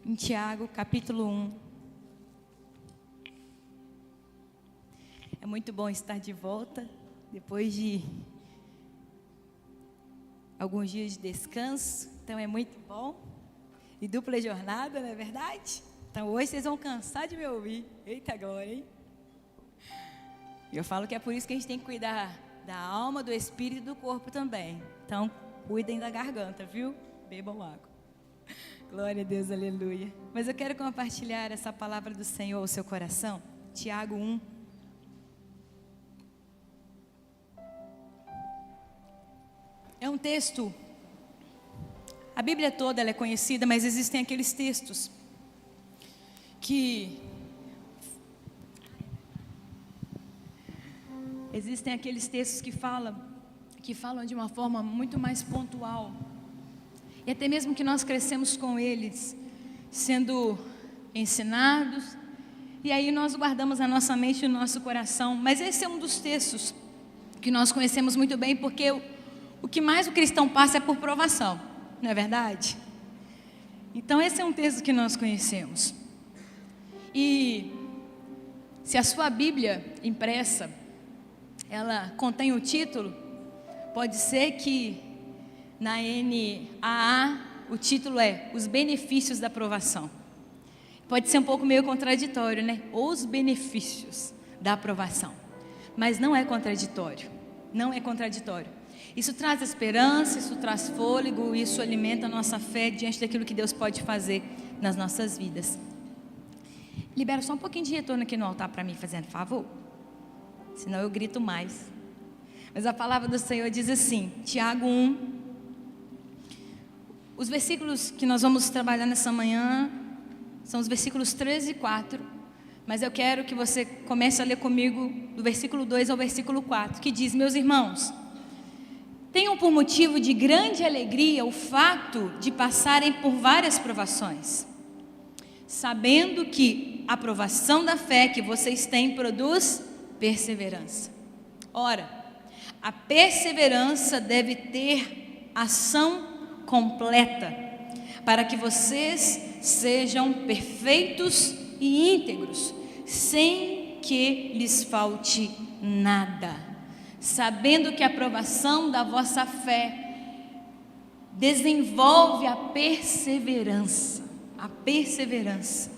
em Tiago, capítulo 1. É muito bom estar de volta, depois de alguns dias de descanso, então é muito bom. E dupla jornada, não é verdade? Então hoje vocês vão cansar de me ouvir. Eita glória, hein? Eu falo que é por isso que a gente tem que cuidar da alma, do espírito e do corpo também. Então, cuidem da garganta, viu? Bebam água. Glória a Deus, aleluia. Mas eu quero compartilhar essa palavra do Senhor ao seu coração. Tiago 1. É um texto, a Bíblia toda ela é conhecida, mas existem aqueles textos que falam de uma forma muito mais pontual. E até mesmo que nós crescemos com eles, sendo ensinados, e aí nós guardamos na nossa mente e no nosso coração. Mas esse é um dos textos que nós conhecemos muito bem, porque o que mais o cristão passa é por provação, não é verdade? Então esse é um texto que nós conhecemos. E se a sua Bíblia impressa, ela contém o título, pode ser que na NAA o título é Os Benefícios da Aprovação. Pode ser um pouco meio contraditório, né? Os benefícios da aprovação. Mas não é contraditório, não é contraditório. Isso traz esperança, isso traz fôlego, isso alimenta a nossa fé diante daquilo que Deus pode fazer nas nossas vidas. Libera só um pouquinho de retorno aqui no altar para mim, fazendo favor. Senão eu grito mais. Mas a palavra do Senhor diz assim, Tiago 1. Os versículos que nós vamos trabalhar nessa manhã são os versículos 13 e 4. Mas eu quero que você comece a ler comigo do versículo 2 ao versículo 4, que diz: meus irmãos, tenham por motivo de grande alegria o fato de passarem por várias provações, sabendo que a provação da fé que vocês têm produz perseverança. Ora, a perseverança deve ter ação completa, para que vocês sejam perfeitos e íntegros, sem que lhes falte nada, sabendo que a aprovação da vossa fé desenvolve a perseverança. A perseverança.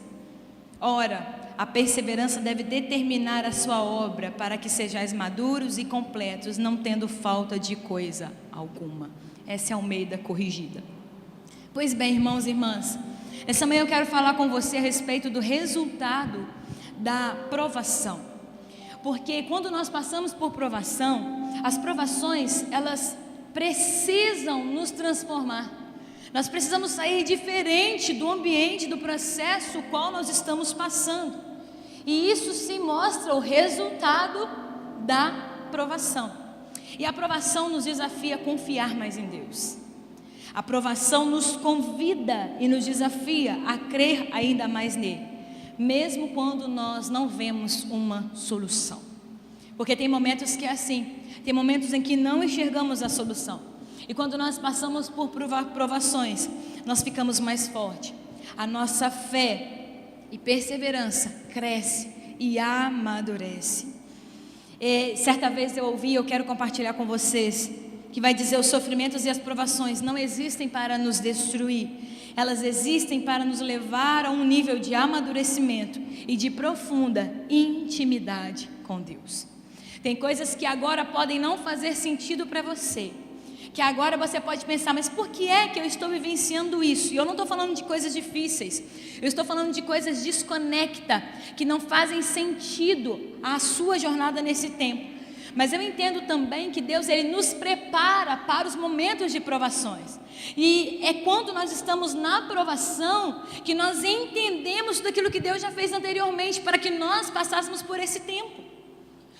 Ora, a perseverança deve determinar a sua obra, para que sejais maduros e completos, não tendo falta de coisa alguma. Essa é a Almeida corrigida. Pois bem, irmãos e irmãs, essa manhã eu quero falar com você a respeito do resultado da provação. Porque quando nós passamos por provação, as provações, elas precisam nos transformar. Nós precisamos sair diferente do ambiente, do processo qual nós estamos passando. E isso se mostra o resultado da provação. E a provação nos desafia a confiar mais em Deus. A provação nos convida e nos desafia a crer ainda mais nele, mesmo quando nós não vemos uma solução. Porque tem momentos que é assim, tem momentos em que não enxergamos a solução. E quando nós passamos por provações, nós ficamos mais fortes. A nossa fé e perseverança cresce e amadurece. E certa vez eu ouvi, eu quero compartilhar com vocês, que vai dizer: os sofrimentos e as provações não existem para nos destruir, elas existem para nos levar a um nível de amadurecimento e de profunda intimidade com Deus. Tem coisas que agora podem não fazer sentido para você, que agora você pode pensar: mas por que é que eu estou vivenciando isso? E eu não estou falando de coisas difíceis, eu estou falando de coisas desconectas, que não fazem sentido à sua jornada nesse tempo. Mas eu entendo também que Deus, Ele nos prepara para os momentos de provações. E é quando nós estamos na provação que nós entendemos daquilo que Deus já fez anteriormente, para que nós passássemos por esse tempo.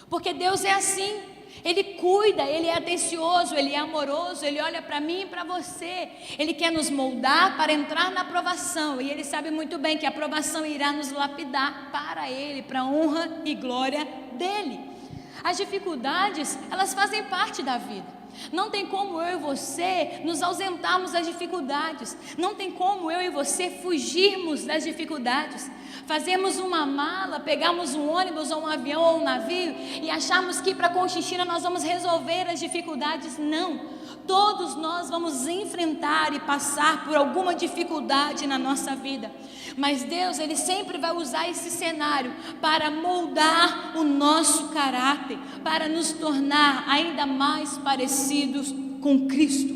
Porque Deus é assim. Ele cuida, Ele é atencioso, Ele é amoroso, Ele olha para mim e para você. Ele quer nos moldar para entrar na aprovação. E Ele sabe muito bem que a aprovação irá nos lapidar para Ele, para a honra e glória dEle. As dificuldades, elas fazem parte da vida. Não tem como eu e você nos ausentarmos das dificuldades. Não tem como eu e você fugirmos das dificuldades. Fazermos uma mala, pegarmos um ônibus ou um avião ou um navio e acharmos que para Conchinchina nós vamos resolver as dificuldades. Não. Todos nós vamos enfrentar e passar por alguma dificuldade na nossa vida. Mas Deus, Ele sempre vai usar esse cenário para moldar o nosso caráter, para nos tornar ainda mais parecidos com Cristo.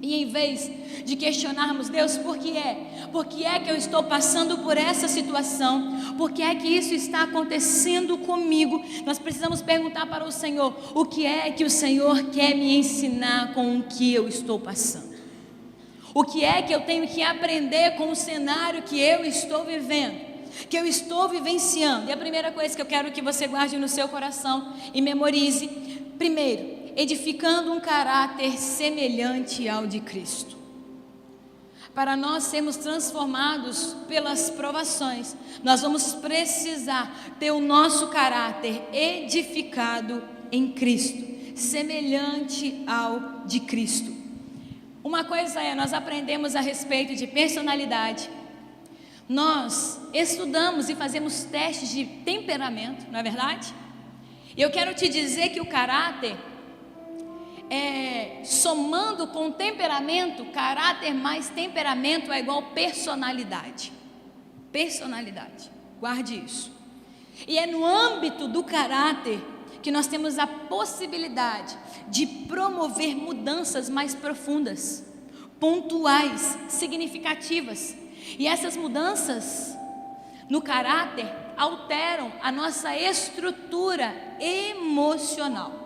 E em vez de questionarmos Deus, por que é? Por que é que eu estou passando por essa situação? Por que é que isso está acontecendo comigo? Nós precisamos perguntar para o Senhor, o que é que o Senhor quer me ensinar com o que eu estou passando? O que é que eu tenho que aprender com o cenário que eu estou vivendo, que eu estou vivenciando? E a primeira coisa que eu quero que você guarde no seu coração e memorize, primeiro, edificando um caráter semelhante ao de Cristo. Para nós sermos transformados pelas provações, nós vamos precisar ter o nosso caráter edificado em Cristo, semelhante ao de Cristo. Uma coisa nós aprendemos a respeito de personalidade. Nós estudamos e fazemos testes de temperamento, não é verdade? E eu quero te dizer que o caráter, somando com temperamento, caráter mais temperamento é igual personalidade. Personalidade, guarde isso. E é no âmbito do caráter que nós temos a possibilidade de promover mudanças mais profundas, pontuais, significativas. E essas mudanças no caráter alteram a nossa estrutura emocional.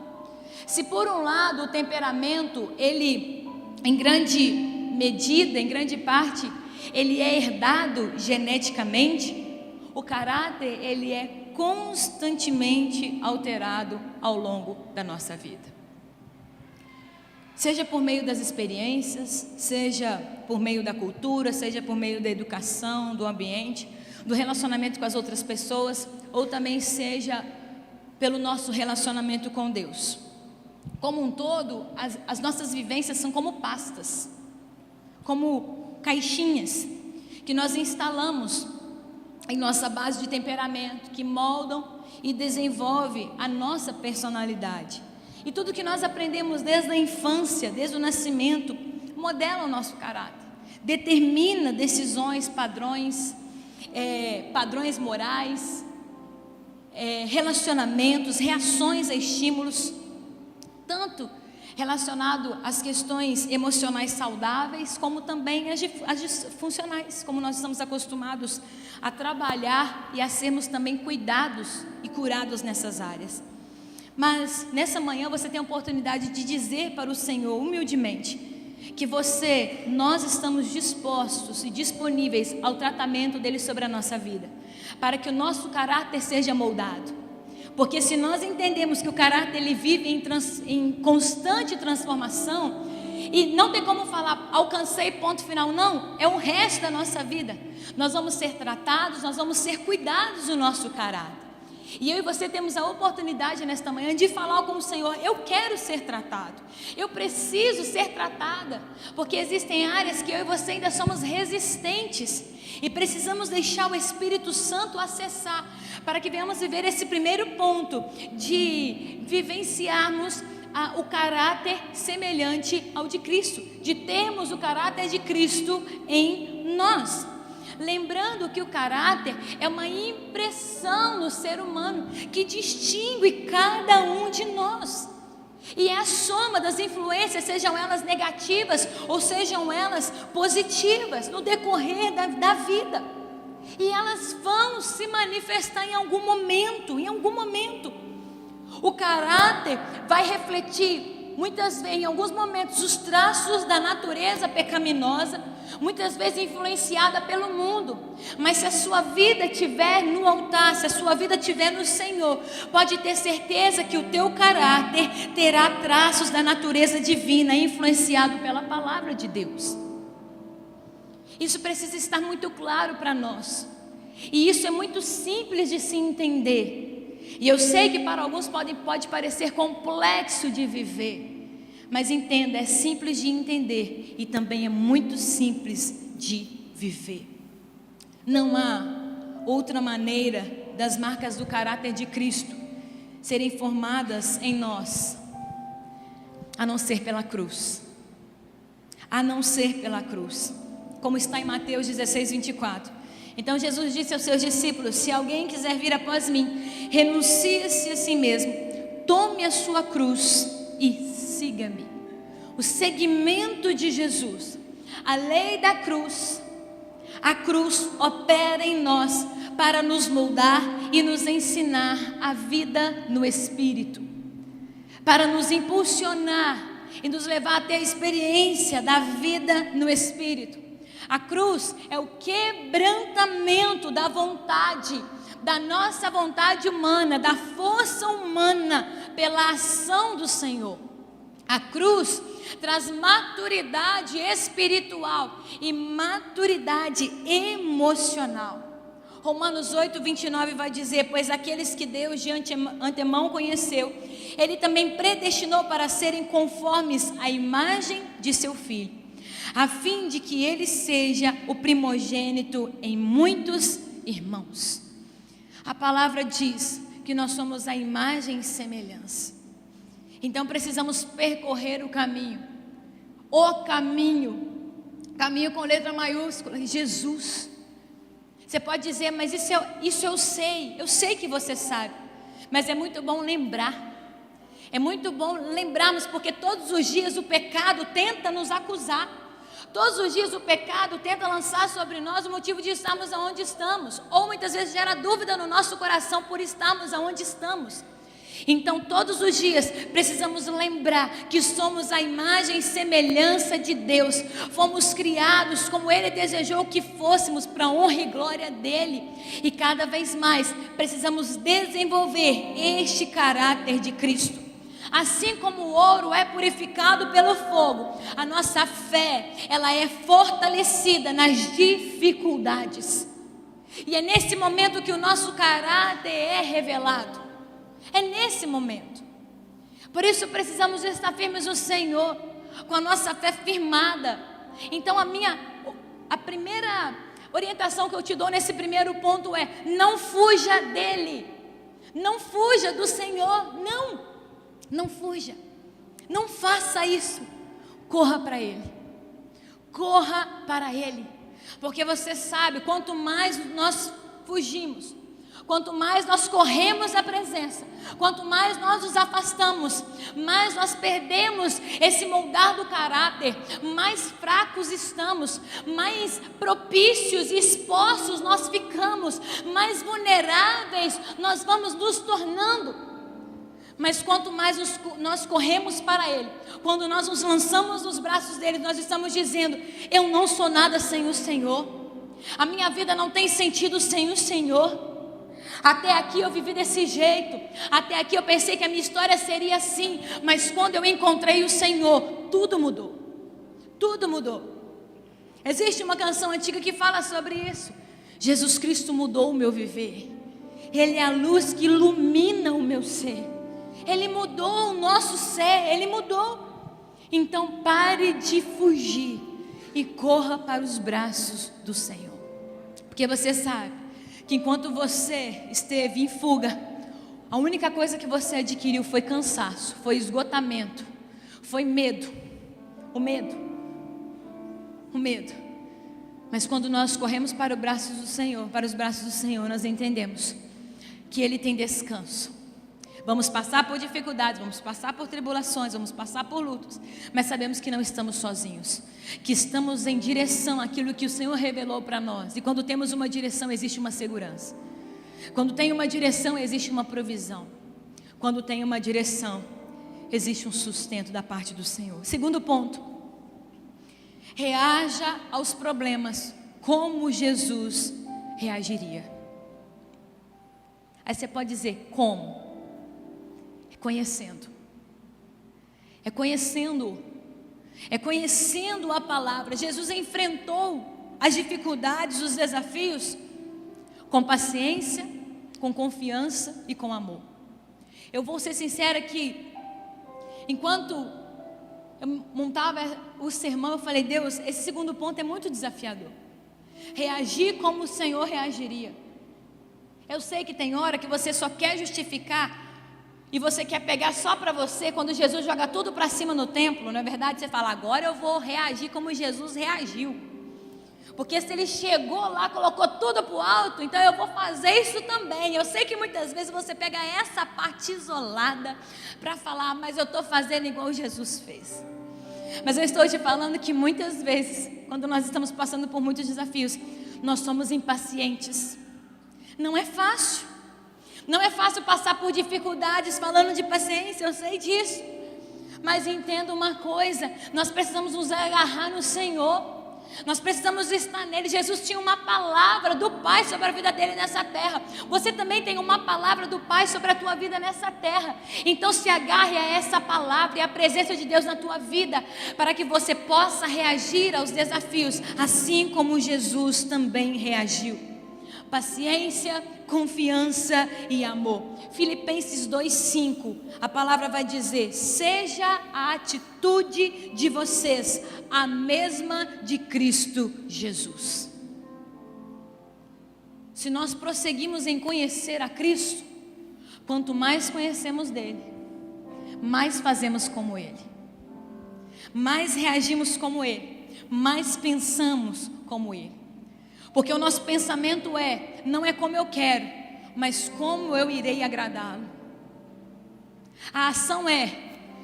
Se por um lado o temperamento, ele em grande medida, em grande parte, ele é herdado geneticamente, o caráter ele é constantemente alterado ao longo da nossa vida. Seja por meio das experiências, seja por meio da cultura, seja por meio da educação, do ambiente, do relacionamento com as outras pessoas, ou também seja pelo nosso relacionamento com Deus. Como um todo, as nossas vivências são como pastas, como caixinhas que nós instalamos em nossa base de temperamento, que moldam e desenvolvem a nossa personalidade. E tudo que nós aprendemos desde a infância, desde o nascimento, modela o nosso caráter, determina decisões, padrões morais, relacionamentos, reações a estímulos, tanto relacionado às questões emocionais saudáveis, como também as disfuncionais, como nós estamos acostumados a trabalhar e a sermos também cuidados e curados nessas áreas. Mas nessa manhã você tem a oportunidade de dizer para o Senhor humildemente que nós estamos dispostos e disponíveis ao tratamento dele sobre a nossa vida, para que o nosso caráter seja moldado. Porque se nós entendemos que o caráter ele vive em constante transformação, e não tem como falar, alcancei ponto final, não, é o resto da nossa vida. Nós vamos ser tratados, nós vamos ser cuidados do nosso caráter. E eu e você temos a oportunidade nesta manhã de falar com o Senhor, eu quero ser tratado, eu preciso ser tratada, porque existem áreas que eu e você ainda somos resistentes, e precisamos deixar o Espírito Santo acessar, para que venhamos viver esse primeiro ponto, de vivenciarmos o caráter semelhante ao de Cristo, de termos o caráter de Cristo em nós. Lembrando que o caráter é uma impressão no ser humano que distingue cada um de nós. E é a soma das influências, sejam elas negativas ou sejam elas positivas, no decorrer da vida. E elas vão se manifestar em algum momento, O caráter vai refletir, muitas vezes, em alguns momentos, os traços da natureza pecaminosa, muitas vezes influenciada pelo mundo. Mas se a sua vida estiver no altar, se a sua vida estiver no Senhor, pode ter certeza que o teu caráter terá traços da natureza divina, influenciado pela palavra de Deus. Isso precisa estar muito claro para nós, e isso é muito simples de se entender. E eu sei que para alguns pode parecer complexo de viver, Mas entenda, é simples de entender e também é muito simples de viver. Não há outra maneira das marcas do caráter de Cristo serem formadas em nós, a não ser pela cruz. A não ser pela cruz. Como está em Mateus 16, 24. Então Jesus disse aos seus discípulos: se alguém quiser vir após mim, renuncie-se a si mesmo, tome a sua cruz e siga-me. O seguimento de Jesus, a lei da cruz, a cruz opera em nós para nos moldar e nos ensinar a vida no Espírito, para nos impulsionar e nos levar a ter a experiência da vida no Espírito. A cruz é o quebrantamento da vontade, da nossa vontade humana, da força humana pela ação do Senhor. A cruz traz maturidade espiritual e maturidade emocional. Romanos 8, 29 vai dizer: pois aqueles que Deus de antemão conheceu, Ele também predestinou para serem conformes à imagem de seu Filho, a fim de que Ele seja o primogênito em muitos irmãos. A palavra diz que nós somos a imagem e semelhança. Então precisamos percorrer o caminho com letra maiúscula, Jesus. Você pode dizer: mas isso eu sei que você sabe, mas é muito bom lembrar. É muito bom lembrarmos, porque todos os dias o pecado tenta nos acusar. Todos os dias o pecado tenta lançar sobre nós o motivo de estarmos aonde estamos, ou muitas vezes gera dúvida no nosso coração por estarmos aonde estamos. Então todos os dias precisamos lembrar que somos a imagem e semelhança de Deus. Fomos criados como Ele desejou que fôssemos, para a honra e glória dEle. E cada vez mais precisamos desenvolver este caráter de Cristo. Assim como o ouro é purificado pelo fogo, a nossa fé, ela é fortalecida nas dificuldades. E é nesse momento que o nosso caráter é revelado. É nesse momento. Por isso precisamos estar firmes no Senhor, com a nossa fé firmada. Então a primeira orientação que eu te dou nesse primeiro ponto é: não fuja dele. Não fuja do Senhor. Não fuja. Não faça isso. Corra para Ele. Corra para Ele. Porque você sabe, quanto mais nós fugimos, quanto mais nós corremos a presença, quanto mais nós nos afastamos, mais nós perdemos esse moldar do caráter, mais fracos estamos, mais propícios e expostos nós ficamos, mais vulneráveis nós vamos nos tornando. Mas quanto mais nós corremos para Ele, quando nós nos lançamos nos braços dEle, nós estamos dizendo: eu não sou nada sem o Senhor, a minha vida não tem sentido sem o Senhor. Até aqui eu vivi desse jeito, até aqui eu pensei que a minha história seria assim, mas quando eu encontrei o Senhor, tudo mudou. Tudo mudou. Existe uma canção antiga que fala sobre isso. Jesus Cristo mudou o meu viver. Ele é a luz que ilumina o meu ser. Ele mudou o nosso ser, Ele mudou. Então pare de fugir e corra para os braços do Senhor. Porque você sabe que enquanto você esteve em fuga, a única coisa que você adquiriu foi cansaço, foi esgotamento, foi medo. O medo. Mas quando nós corremos para os braços do Senhor, nós entendemos que Ele tem descanso. Vamos passar por dificuldades, vamos passar por tribulações, vamos passar por lutas, mas sabemos que não estamos sozinhos, que estamos em direção àquilo que o Senhor revelou para nós. E quando temos uma direção, existe uma segurança. Quando tem uma direção, existe uma provisão. Quando tem uma direção, existe um sustento da parte do Senhor. Segundo ponto: reaja aos problemas como Jesus reagiria. Aí você pode dizer: como? É conhecendo a palavra. Jesus enfrentou as dificuldades, os desafios com paciência, com confiança e com amor. Eu vou ser sincera que enquanto eu montava o sermão, eu falei: Deus, esse segundo ponto é muito desafiador. Reagir como o Senhor reagiria. Eu sei que tem hora que você só quer justificar e você quer pegar só para você. Quando Jesus joga tudo para cima no templo, não é verdade? Você fala: agora eu vou reagir como Jesus reagiu, porque se ele chegou lá, colocou tudo para o alto, então eu vou fazer isso também. Eu sei que muitas vezes você pega essa parte isolada para falar: mas eu estou fazendo igual Jesus fez. Mas eu estou te falando que muitas vezes, quando nós estamos passando por muitos desafios, nós somos impacientes. Não é fácil. Não é fácil passar por dificuldades falando de paciência, eu sei disso. Mas entenda uma coisa: nós precisamos nos agarrar no Senhor. Nós precisamos estar nele. Jesus tinha uma palavra do Pai sobre a vida dele nessa terra. Você também tem uma palavra do Pai sobre a tua vida nessa terra. Então se agarre a essa palavra e a presença de Deus na tua vida, para que você possa reagir aos desafios, assim como Jesus também reagiu. Paciência, confiança e amor. Filipenses 2:5, a palavra vai dizer: seja a atitude de vocês a mesma de Cristo Jesus. Se nós prosseguimos em conhecer a Cristo, quanto mais conhecemos dele, mais fazemos como ele, mais reagimos como ele, mais pensamos como ele. Porque o nosso pensamento não é como eu quero, mas como eu irei agradá-lo. A ação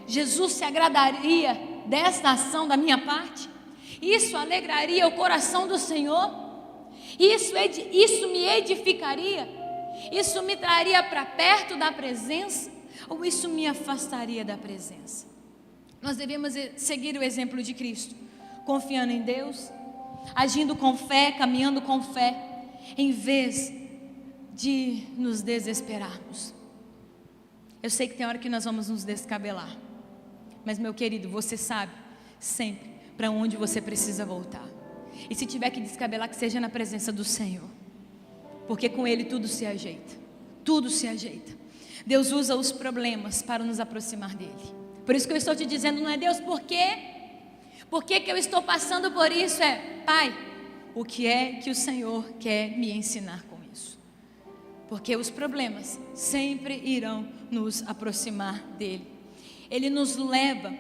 Jesus se agradaria desta ação da minha parte? Isso alegraria o coração do Senhor? Isso me edificaria? Isso me traria para perto da presença? Ou isso me afastaria da presença? Nós devemos seguir o exemplo de Cristo, confiando em Deus, agindo com fé, caminhando com fé, em vez de nos desesperarmos. Eu sei que tem hora que nós vamos nos descabelar, mas meu querido, você sabe sempre para onde você precisa voltar. E se tiver que descabelar, que seja na presença do Senhor, porque com Ele tudo se ajeita. Tudo se ajeita. Deus usa os problemas para nos aproximar dEle. Por isso que eu estou te dizendo, não é Deus, por quê? Por que eu estou passando por isso? Pai, o que é que o Senhor quer me ensinar com isso? Porque os problemas sempre irão nos aproximar dEle. Eles nos levam,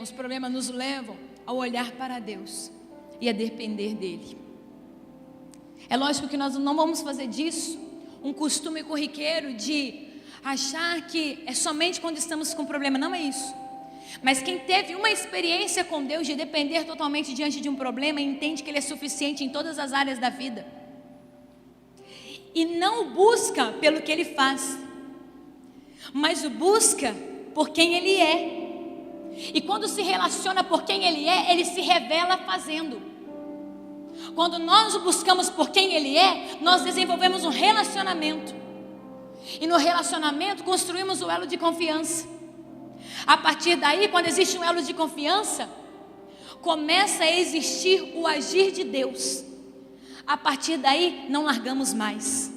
os problemas nos levam a olhar para Deus e a depender dEle. É lógico que nós não vamos fazer disso um costume corriqueiro de achar que é somente quando estamos com problema. Não é isso. Mas quem teve uma experiência com Deus de depender totalmente diante de um problema, entende que Ele é suficiente em todas as áreas da vida. E não o busca pelo que Ele faz, mas o busca por quem Ele é. E quando se relaciona por quem Ele é, Ele se revela fazendo. Quando nós o buscamos por quem Ele é, nós desenvolvemos um relacionamento. E no relacionamento construímos o elo de confiança. A partir daí, quando existe um elo de confiança, começa a existir o agir de Deus. A partir daí, não largamos mais,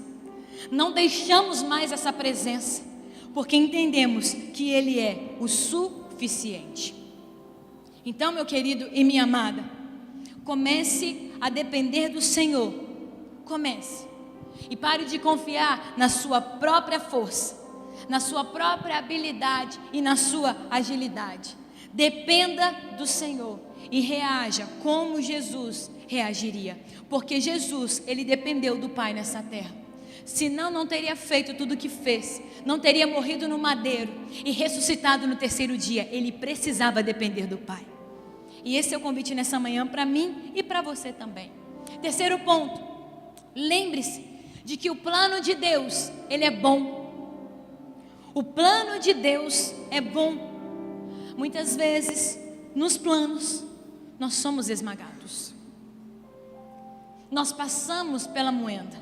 não deixamos mais essa presença, porque entendemos que Ele é o suficiente. Então, meu querido e minha amada, comece a depender do Senhor. Comece. E pare de confiar na sua própria força, na sua própria habilidade e na sua agilidade. Dependa do Senhor e reaja como Jesus reagiria, porque Jesus, Ele dependeu do Pai nessa terra. Senão não teria feito tudo o que fez, não teria morrido no madeiro e ressuscitado no terceiro dia. Ele precisava depender do Pai. E esse é o convite nessa manhã para mim e para você também. Terceiro ponto, lembre-se de que o plano de Deus, ele é bom. O plano de Deus é bom. Muitas vezes, nos planos, nós somos esmagados. Nós passamos pela moenda.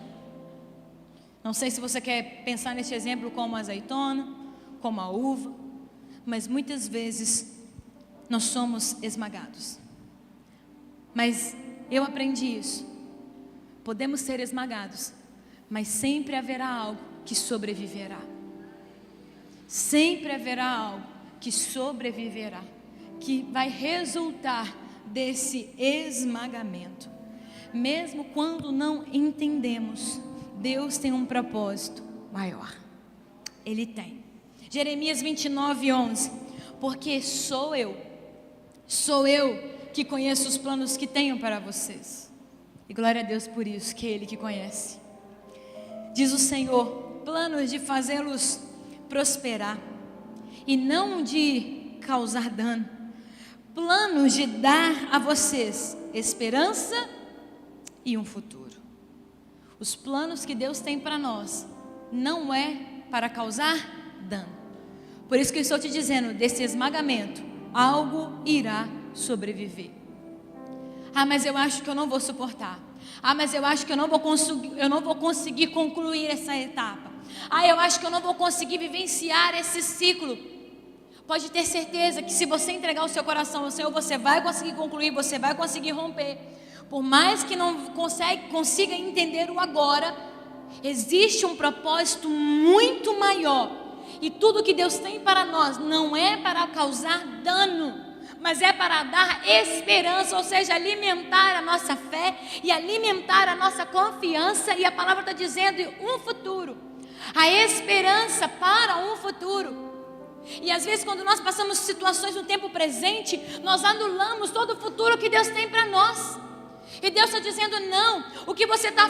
Não sei se você quer pensar nesse exemplo como a azeitona, como a uva, mas muitas vezes nós somos esmagados. Mas eu aprendi isso. Podemos ser esmagados, mas sempre haverá algo que sobreviverá. Sempre haverá algo que sobreviverá. que vai resultar desse esmagamento. Mesmo quando não entendemos, Deus tem um propósito maior. Ele tem. Jeremias 29:11. Porque sou eu que conheço os planos que tenho para vocês. E glória a Deus por isso, que é Ele que conhece. Diz o Senhor: planos de fazê-los prosperar e não de causar dano. Planos de dar a vocês esperança e um futuro. Os planos que Deus tem para nós não é para causar dano. Por isso que eu estou te dizendo, desse esmagamento, algo irá sobreviver. Ah, mas eu acho que eu não vou suportar. Ah, mas eu acho que eu não vou conseguir concluir essa etapa. Ah, eu acho que eu não vou conseguir vivenciar esse ciclo. Pode ter certeza que se você entregar o seu coração ao Senhor, você vai conseguir concluir, você vai conseguir romper. Por mais que não consiga entender o agora, existe um propósito muito maior. E tudo que Deus tem para nós não é para causar dano, mas é para dar esperança, ou seja, alimentar a nossa fé e alimentar a nossa confiança. E a palavra está dizendo um futuro, a esperança para um futuro. E às vezes quando nós passamos situações no tempo presente, nós anulamos todo o futuro que Deus tem para nós. E Deus está dizendo: não, o que você está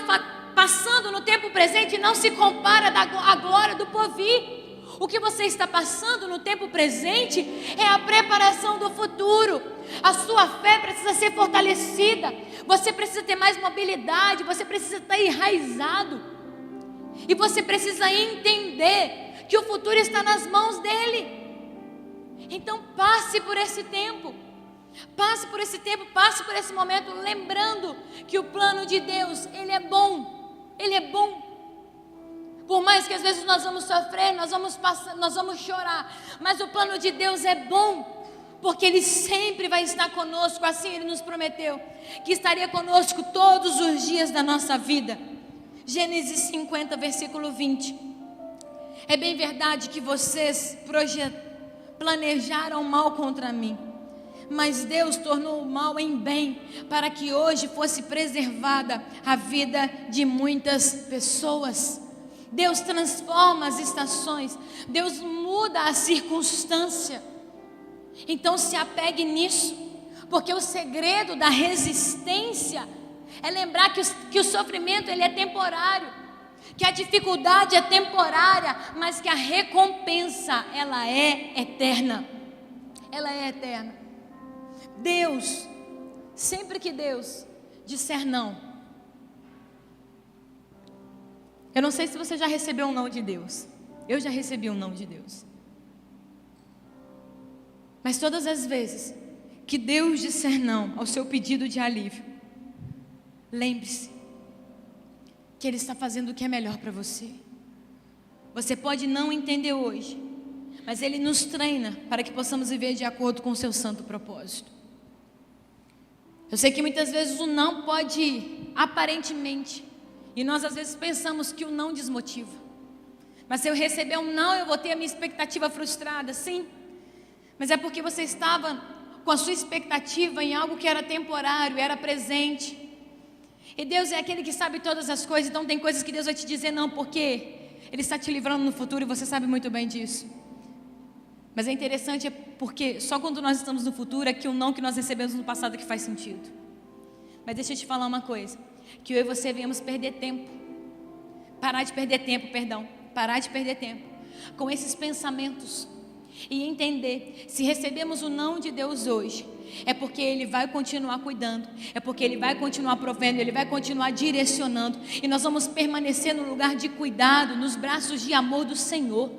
passando no tempo presente não se compara à glória do porvir. O que você está passando no tempo presente é a preparação do futuro. A sua fé precisa ser fortalecida. Você precisa ter mais mobilidade. Você precisa estar enraizado. E você precisa entender que o futuro está nas mãos dEle. Então passe por esse tempo. Passe por esse tempo, passe por esse momento, lembrando que o plano de Deus, Ele é bom. Ele é bom. Por mais que às vezes nós vamos sofrer, nós vamos chorar, mas o plano de Deus é bom, porque Ele sempre vai estar conosco. Assim Ele nos prometeu, que estaria conosco todos os dias da nossa vida. Gênesis 50, versículo 20. É bem verdade que vocês planejaram mal contra mim, mas Deus tornou o mal em bem, para que hoje fosse preservada a vida de muitas pessoas. Deus transforma as estações, Deus muda a circunstância. Então se apegue nisso, porque o segredo da resistência é lembrar que o sofrimento ele é temporário, que a dificuldade é temporária, mas que a recompensa ela é eterna. Ela é eterna. Deus, sempre que Deus disser não, eu não sei se você já recebeu um não de Deus. Eu já recebi um não de Deus. Mas todas as vezes que Deus disser não ao seu pedido de alívio, lembre-se que Ele está fazendo o que é melhor para você. Você pode não entender hoje, mas Ele nos treina para que possamos viver de acordo com o seu santo propósito. Eu sei que muitas vezes o não pode aparentemente, e nós às vezes pensamos que o não desmotiva. Mas se eu receber um não, eu vou ter a minha expectativa frustrada, sim. Mas é porque você estava com a sua expectativa em algo que era temporário, era presente. E Deus é aquele que sabe todas as coisas, então tem coisas que Deus vai te dizer não, porque Ele está te livrando no futuro e você sabe muito bem disso. Mas é interessante porque só quando nós estamos no futuro é que o não que nós recebemos no passado que faz sentido. Mas deixa eu te falar uma coisa, que eu e você viemos perder tempo, parar de perder tempo com esses pensamentos e entender, se recebemos o não de Deus hoje, é porque Ele vai continuar cuidando, é porque Ele vai continuar provendo, Ele vai continuar direcionando, e nós vamos permanecer no lugar de cuidado, nos braços de amor do Senhor,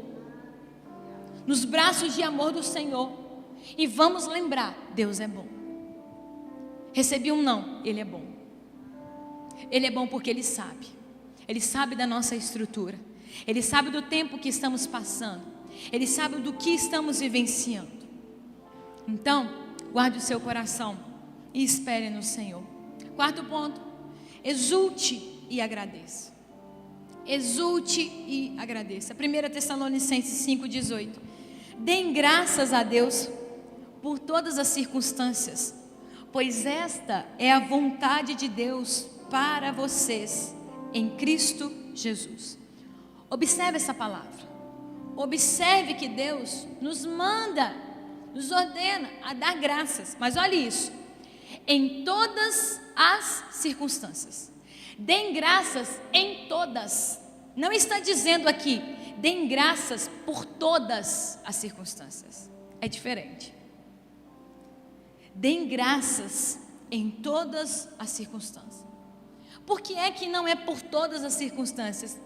nos braços de amor do Senhor, e vamos lembrar, Deus é bom. Recebi um não, Ele é bom. Ele é bom porque Ele sabe da nossa estrutura, Ele sabe do tempo que estamos passando, Ele sabe do que estamos vivenciando. Então, guarde o seu coração e espere no Senhor. Quarto ponto, exulte e agradeça. Exulte e agradeça. 1 Tessalonicenses 5,18. Deem graças a Deus por todas as circunstâncias, pois esta é a vontade de Deus para vocês em Cristo Jesus. Observe essa palavra. Observe que Deus nos manda, nos ordena a dar graças. Mas olhe isso: em todas as circunstâncias. Deem graças em todas. Não está dizendo aqui, deem graças por todas as circunstâncias. É diferente. Deem graças em todas as circunstâncias. Por que é que não é por todas as circunstâncias?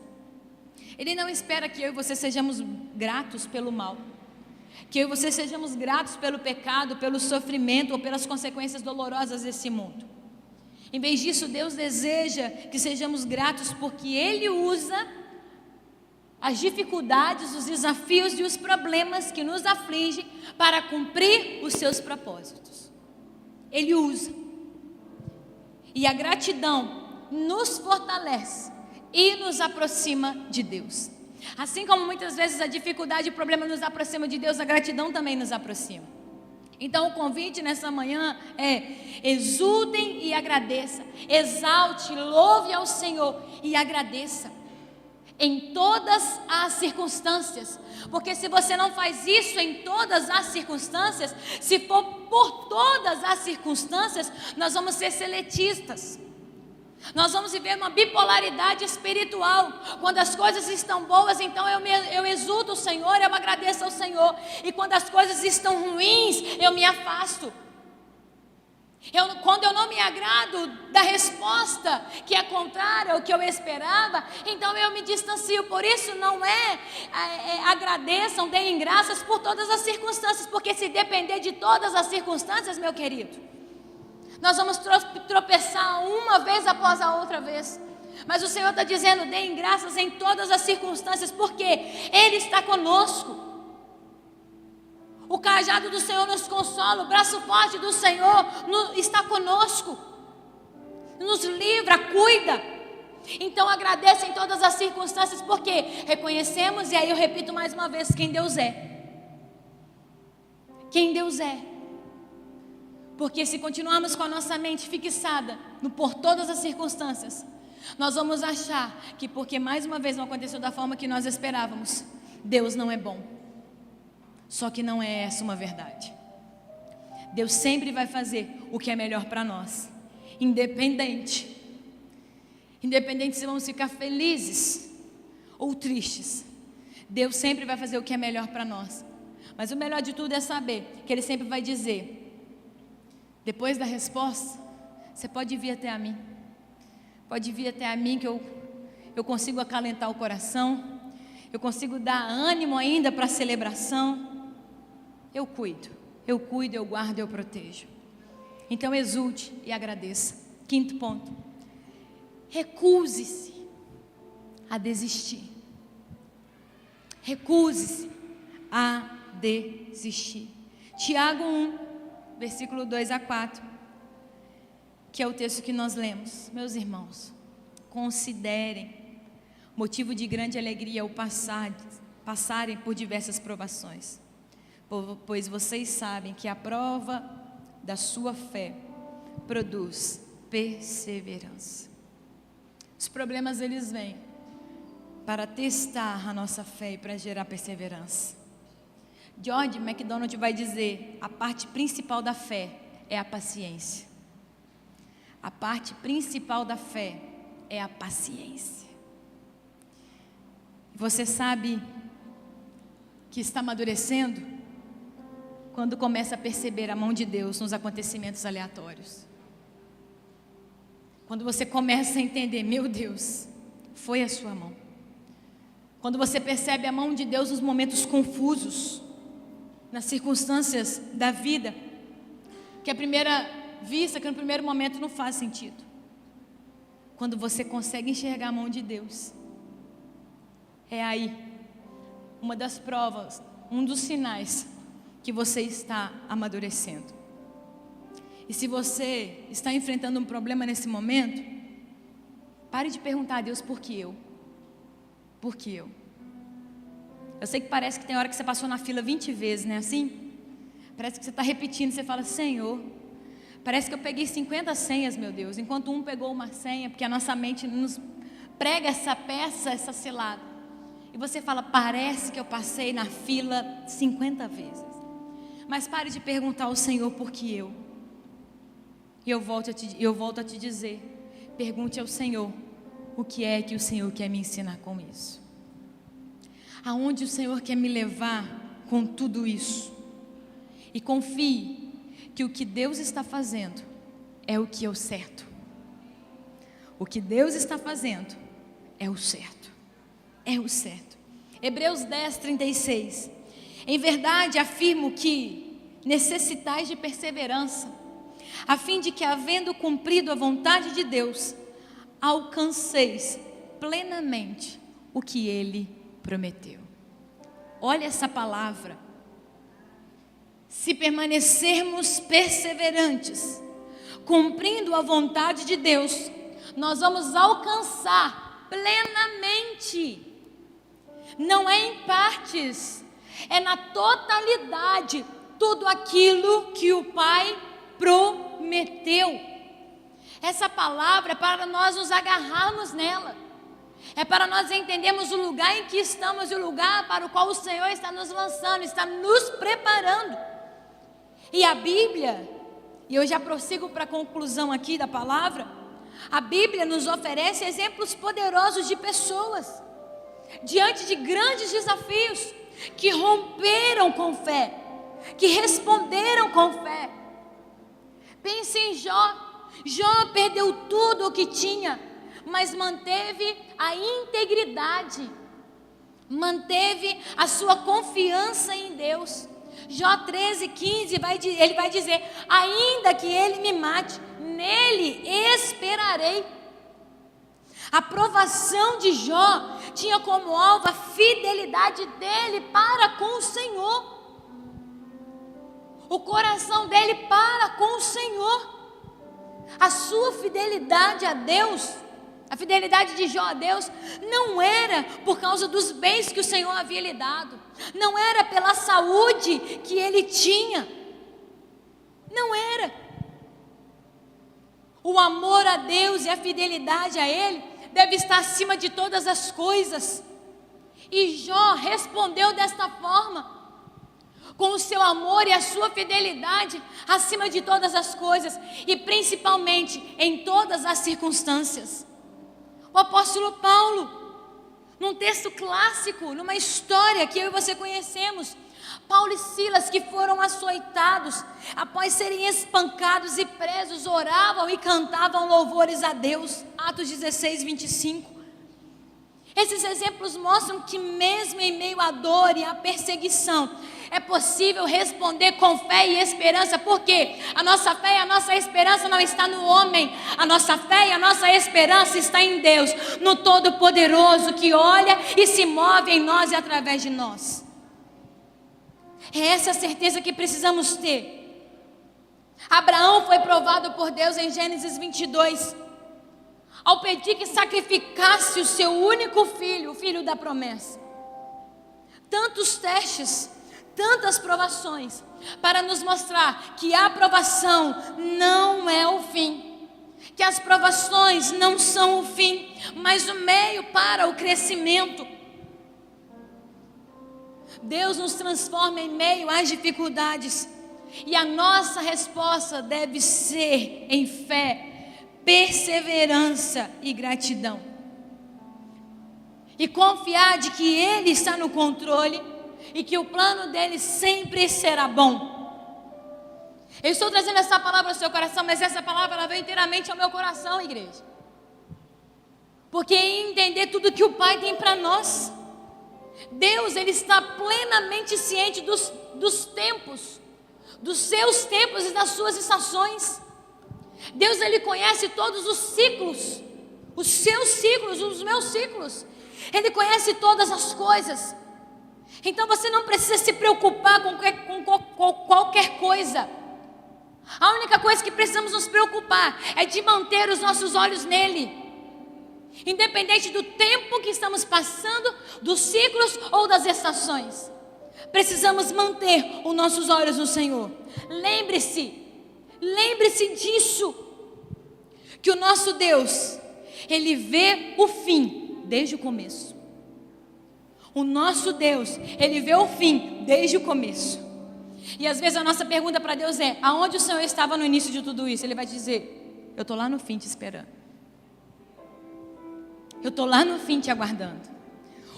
Ele não espera que eu e você sejamos gratos pelo mal, que eu e você sejamos gratos pelo pecado, pelo sofrimento ou pelas consequências dolorosas desse mundo. Em vez disso, Deus deseja que sejamos gratos porque Ele usa as dificuldades, os desafios e os problemas que nos afligem para cumprir os seus propósitos. Ele usa. E a gratidão nos fortalece e nos aproxima de Deus. Assim como muitas vezes a dificuldade e o problema nos aproxima de Deus, a gratidão também nos aproxima. Então o convite nessa manhã é: exultem e agradeça, exalte, louve ao Senhor e agradeça em todas as circunstâncias, porque se você não faz isso em todas as circunstâncias, se for por todas as circunstâncias, nós vamos ser seletistas. Nós vamos viver uma bipolaridade espiritual. Quando as coisas estão boas, então eu exulto o Senhor, eu agradeço ao Senhor. E quando as coisas estão ruins, eu me afasto. Quando eu não me agrado da resposta que é contrária ao que eu esperava, então eu me distancio. Por isso não agradeçam, deem graças por todas as circunstâncias, porque se depender de todas as circunstâncias, meu querido, nós vamos tropeçar uma vez após a outra vez. Mas o Senhor está dizendo: deem graças em todas as circunstâncias, porque Ele está conosco. O cajado do Senhor nos consola, o braço forte do Senhor está conosco, nos livra, cuida. Então agradeça em todas as circunstâncias, porque reconhecemos, e aí eu repito mais uma vez, quem Deus é. Quem Deus é. Porque se continuarmos com a nossa mente fixada no por todas as circunstâncias, nós vamos achar que porque mais uma vez não aconteceu da forma que nós esperávamos, Deus não é bom. Só que não é essa uma verdade. Deus sempre vai fazer o que é melhor para nós, independente se vamos ficar felizes ou tristes. Deus sempre vai fazer o que é melhor para nós. Mas o melhor de tudo é saber que Ele sempre vai dizer: depois da resposta, você pode vir até a mim. Pode vir até a mim que eu consigo acalentar o coração. Eu consigo dar ânimo ainda para a celebração. Eu cuido, eu guardo, eu protejo. Então exulte e agradeça. Quinto ponto: recuse-se a desistir. Recuse-se a desistir. Tiago 1, versículo 2 a 4, que é o texto que nós lemos. Meus irmãos, considerem motivo de grande alegria o passarem por diversas provações, pois vocês sabem que a prova da sua fé produz perseverança. Os problemas, eles vêm para testar a nossa fé e para gerar perseverança. George MacDonald vai dizer: a parte principal da fé é a paciência. A parte principal da fé é a paciência. Você sabe que está amadurecendo quando começa a perceber a mão de Deus nos acontecimentos aleatórios. Quando você começa a entender: meu Deus, foi a sua mão. Quando você percebe a mão de Deus nos momentos confusos, nas circunstâncias da vida, que à primeira vista, que no primeiro momento não faz sentido. Quando você consegue enxergar a mão de Deus, é aí uma das provas, um dos sinais que você está amadurecendo. E se você está enfrentando um problema nesse momento, pare de perguntar a Deus: por que eu? Por que eu? Eu sei que parece que tem hora que você passou na fila 20 vezes, não é assim? Parece que você está repetindo, você fala: Senhor, parece que eu peguei 50 senhas, meu Deus, enquanto um pegou uma senha, porque a nossa mente nos prega essa peça, essa cilada. E você fala: parece que eu passei na fila 50 vezes. Mas pare de perguntar ao Senhor por que eu. E eu volto a te dizer: pergunte ao Senhor o que é que o Senhor quer me ensinar com isso. Aonde o Senhor quer me levar com tudo isso. E confie que o que Deus está fazendo é o que é o certo. O que Deus está fazendo é o certo. É o certo. Hebreus 10, 36. Em verdade afirmo que necessitais de perseverança, a fim de que, havendo cumprido a vontade de Deus, alcanceis plenamente o que Ele prometeu. Olha essa palavra. Se permanecermos perseverantes, cumprindo a vontade de Deus, nós vamos alcançar plenamente. Não é em partes, é na totalidade tudo aquilo que o Pai prometeu. Essa palavra é para nós nos agarrarmos nela. É para nós entendermos o lugar em que estamos e o lugar para o qual o Senhor está nos lançando, está nos preparando. E a Bíblia, e eu já prossigo para a conclusão aqui da palavra, a Bíblia nos oferece exemplos poderosos de pessoas, diante de grandes desafios, que romperam com fé, que responderam com fé. Pense em Jó. Jó perdeu tudo o que tinha, mas manteve a integridade, manteve a sua confiança em Deus. Jó 13, 15, ele vai dizer: ainda que ele me mate, nele esperarei. A provação de Jó tinha como alvo a fidelidade dele para com o Senhor, o coração dele para com o Senhor. A sua fidelidade a Deus, a fidelidade de Jó a Deus, não era por causa dos bens que o Senhor havia lhe dado, não era pela saúde que ele tinha, não era. O amor a Deus e a fidelidade a Ele deve estar acima de todas as coisas. E Jó respondeu desta forma, com o seu amor e a sua fidelidade acima de todas as coisas, e principalmente em todas as circunstâncias. O apóstolo Paulo, num texto clássico, numa história que eu e você conhecemos, Paulo e Silas, que foram açoitados, após serem espancados e presos, oravam e cantavam louvores a Deus. Atos 16, 25. Esses exemplos mostram que mesmo em meio à dor e à perseguição, é possível responder com fé e esperança, porque a nossa fé e a nossa esperança não está no homem, a nossa fé e a nossa esperança está em Deus, no Todo-Poderoso, que olha e se move em nós e através de nós. É essa a certeza que precisamos ter. Abraão foi provado por Deus em Gênesis 22, ao pedir que sacrificasse o seu único filho, o filho da promessa. Tantos testes, tantas provações, para nos mostrar que a provação não é o fim, que as provações não são o fim, mas o meio para o crescimento. Deus nos transforma em meio às dificuldades, e a nossa resposta deve ser em fé, perseverança e gratidão, e confiar de que Ele está no controle e que o plano dele sempre será bom. Eu estou trazendo essa palavra ao seu coração, mas essa palavra ela veio inteiramente ao meu coração, igreja, porque entender tudo que o Pai tem para nós. Deus, Ele está plenamente ciente dos tempos, dos seus tempos e das suas estações. Deus, Ele conhece todos os ciclos, os seus ciclos, os meus ciclos. Ele conhece todas as coisas. Então você não precisa se preocupar com qualquer coisa. A única coisa que precisamos nos preocupar é de manter os nossos olhos nele, independente do tempo que estamos passando, dos ciclos ou das estações. Precisamos manter os nossos olhos no Senhor. Lembre-se disso, que o nosso Deus, Ele vê o fim desde o começo. O nosso Deus, Ele vê o fim desde o começo. E às vezes a nossa pergunta para Deus é: aonde o Senhor estava no início de tudo isso? Ele vai dizer: eu estou lá no fim te esperando. Eu estou lá no fim te aguardando.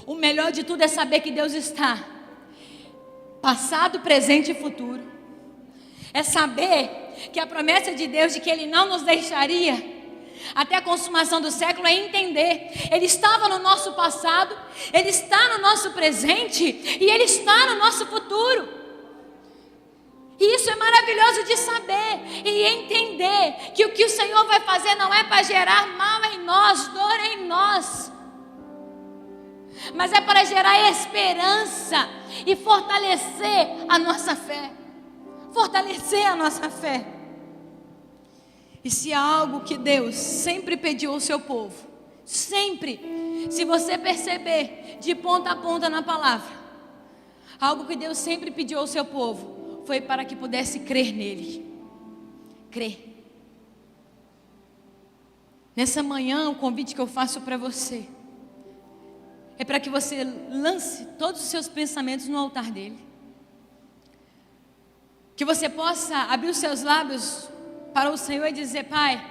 O melhor de tudo é saber que Deus está passado, presente e futuro. É saber que a promessa de Deus de que Ele não nos deixaria até a consumação do século, é entender: Ele estava no nosso passado, Ele está no nosso presente e Ele está no nosso futuro. E isso é maravilhoso de saber e entender que o que o Senhor vai fazer não é para gerar mal em nós, dor em nós, mas é para gerar esperança e fortalecer a nossa fé. Fortalecer a nossa fé. E se há algo que Deus sempre pediu ao seu povo, sempre, se você perceber de ponta a ponta na palavra, algo que Deus sempre pediu ao seu povo, foi para que pudesse crer nele. Crer. Nessa manhã, o convite que eu faço para você é para que você lance todos os seus pensamentos no altar dele. Que você possa abrir os seus lábios para o Senhor e dizer: Pai,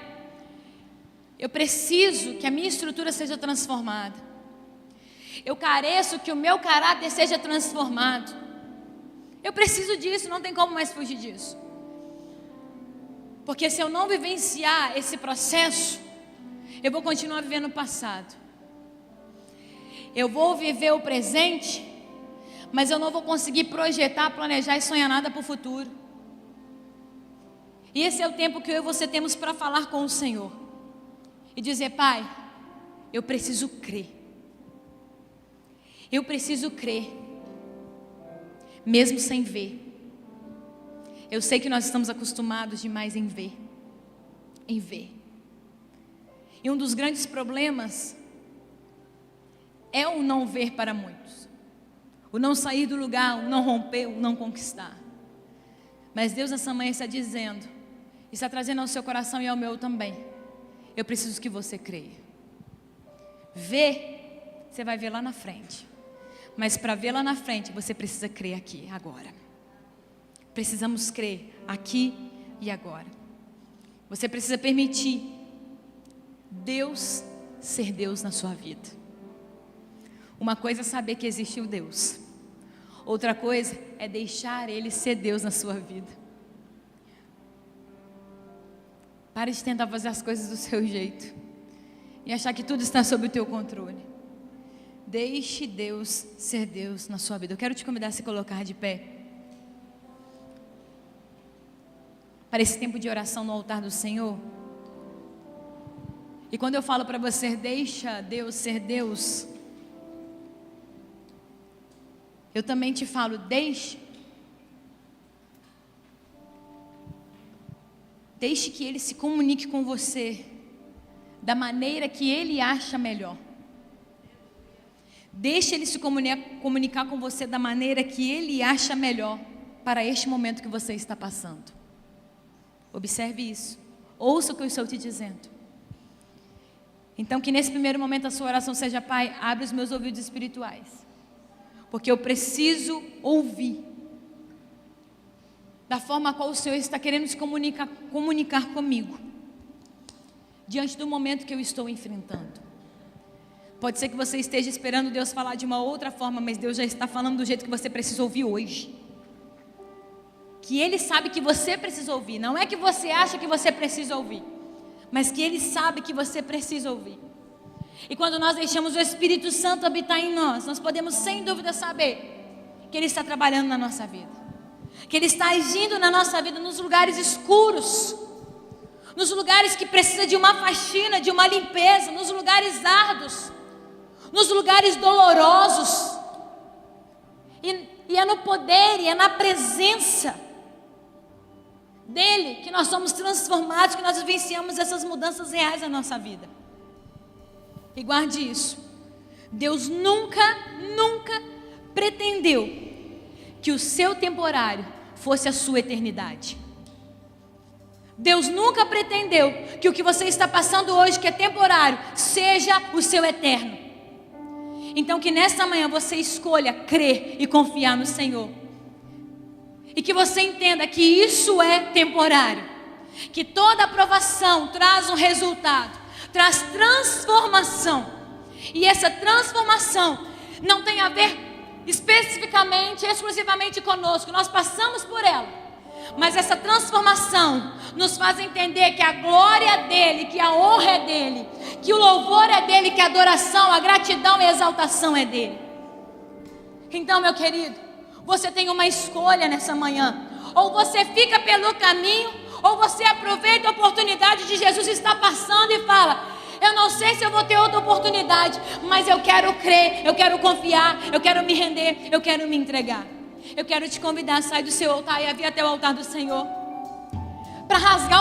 eu preciso que a minha estrutura seja transformada. Eu careço que o meu caráter seja transformado. Eu preciso disso, não tem como mais fugir disso. Porque se eu não vivenciar esse processo, eu vou continuar vivendo o passado. Eu vou viver o presente, mas eu não vou conseguir projetar, planejar e sonhar nada para o futuro. E esse é o tempo que eu e você temos para falar com o Senhor e dizer: Pai, eu preciso crer. Eu preciso crer, mesmo sem ver. Eu sei que nós estamos acostumados demais em ver. Em ver. E um dos grandes problemas é o não ver para muitos. O não sair do lugar, o não romper, o não conquistar. Mas Deus nessa manhã está dizendo, está trazendo ao seu coração e ao meu também: eu preciso que você creia. Ver, você vai ver lá na frente. Mas para ver lá na frente, você precisa crer aqui, agora. Precisamos crer aqui e agora. Você precisa permitir Deus ser Deus na sua vida. Uma coisa é saber que existe o Deus. Outra coisa é deixar Ele ser Deus na sua vida. Pare de tentar fazer as coisas do seu jeito e achar que tudo está sob o teu controle. Deixe Deus ser Deus na sua vida. Eu quero te convidar a se colocar de pé para esse tempo de oração no altar do Senhor. E quando eu falo para você: deixa Deus ser Deus, eu também te falo: deixe que Ele se comunique com você da maneira que Ele acha melhor. Deixe Ele se comunicar com você da maneira que Ele acha melhor para este momento que você está passando. Observe isso. Ouça o que eu estou te dizendo. Então que nesse primeiro momento a sua oração seja: Pai, abre os meus ouvidos espirituais, porque eu preciso ouvir da forma a qual o Senhor está querendo se comunicar comigo, diante do momento que eu estou enfrentando. Pode ser que você esteja esperando Deus falar de uma outra forma, mas Deus já está falando do jeito que você precisa ouvir hoje. Que Ele sabe que você precisa ouvir. Não é que você acha que você precisa ouvir, mas que Ele sabe que você precisa ouvir. E quando nós deixamos o Espírito Santo habitar em nós, nós podemos sem dúvida saber que Ele está trabalhando na nossa vida, que Ele está agindo na nossa vida nos lugares escuros, nos lugares que precisa de uma faxina, de uma limpeza, nos lugares árduos, nos lugares dolorosos. E é no poder e é na presença dEle que nós somos transformados, que nós vivenciamos essas mudanças reais na nossa vida. E guarde isso: Deus nunca pretendeu que o seu temporário fosse a sua eternidade. Deus nunca pretendeu que o que você está passando hoje, que é temporário, seja o seu eterno. Então que nessa manhã você escolha crer e confiar no Senhor. E que você entenda que isso é temporário. Que toda aprovação traz um resultado, traz transformação. E essa transformação não tem a ver especificamente, exclusivamente conosco. Nós passamos por ela. Mas essa transformação nos faz entender que a glória é dele, que a honra é dele, que o louvor é dele, que a adoração, a gratidão e a exaltação é dele. Então, meu querido, você tem uma escolha nessa manhã. Ou você fica pelo caminho, ou você aproveita a oportunidade de Jesus estar passando e fala: eu não sei se eu vou ter outra oportunidade, mas eu quero crer, eu quero confiar, eu quero me render, eu quero me entregar. Eu quero te convidar a sair do seu altar e a vir até o altar do Senhor, para rasgar